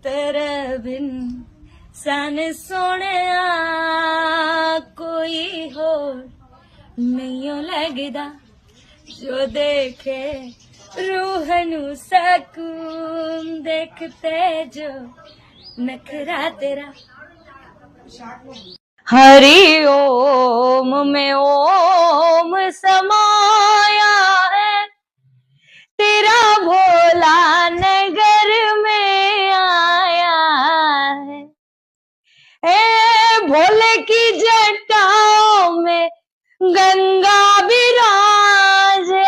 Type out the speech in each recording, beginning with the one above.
तेरे बिन सन सोने कोई हो नहीं लगदा जो देखे रूह नू सकून देखते जो नखरा तेरा हरि ओम में ओम समाया है तेरा भोला नगर में आया है भोले की जटाओं में गंगा विराजे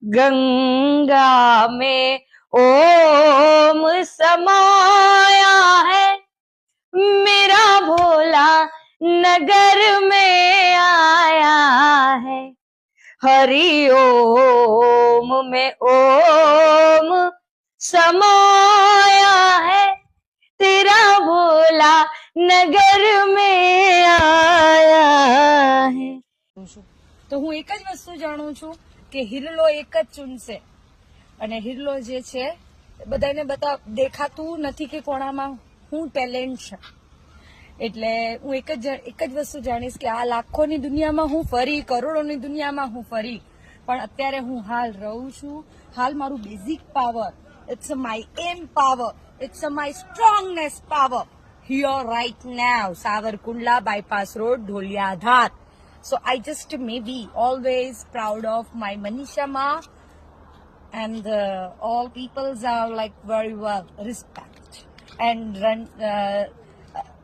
गंगा में ओम समाया है मेरा भोला नगर में आया है हरि ओम में ओम समाया है तेरा भोला नगर में आया है તો હું એક જ વસ્તુ જાણું છું કે હિરલો એક જ ચૂનશે અને હિરલો જે છે બધાને દેખાતું નથી કે કોણામાં હું ટેલેન્ટ છે એટલે હું એક જ વસ્તુ જાણીશ કે આ લાખોની દુનિયામાં હું ફરી કરોડોની દુનિયામાં હું ફરી પણ અત્યારે હું હાલ રહું છું હાલ મારું basic power it's my aim power it's my strongness power here right now Savarkundla bypass road Dholiya Dhar so I just may be always proud of my Manisha Ma and all peoples are like very well respect and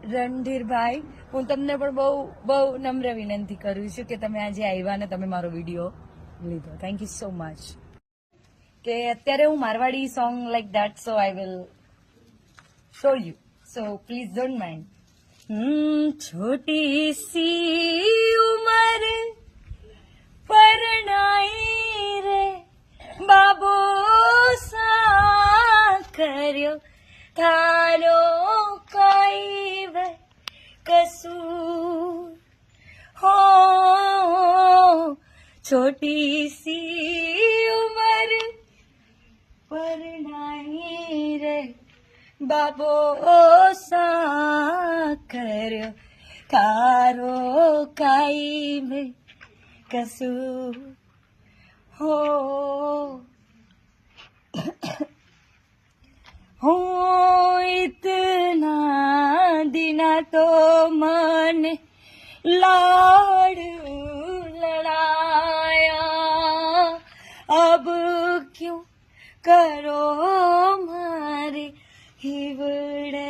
રણધીરભાઈ હું તમને પણ બહુ નમ્ર વિનંતી કરું છું કે તમે આજે આવ્યા ને તમે મારો વિડીયો લીધો થેન્ક યુ સો મચ કે અત્યારે હું Marwari song like that so I will show you so please don't mind छोटी सी उम्र परनाई रे बाबो सा कर्यो थारो कोई वे कसूर हो छोटी सी उम्र परनाई रे बाबो सा कर्यो थारो काई में कसूर हो इतना दिना तो मन लाड़ लड़ाया अब क्यों करो मारे हिवड़े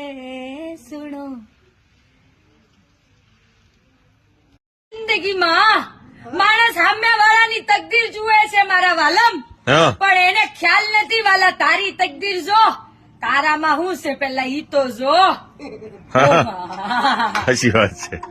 सुनो જિંદગીમાં માણસ સામેવાળાની તકદીર જુએ છે મારા વાલમ પણ એને ખ્યાલ નથી વાલા તારી તકદીર જો તારામાં હું છે પેલા ઈ તો જો સાચી વાત છે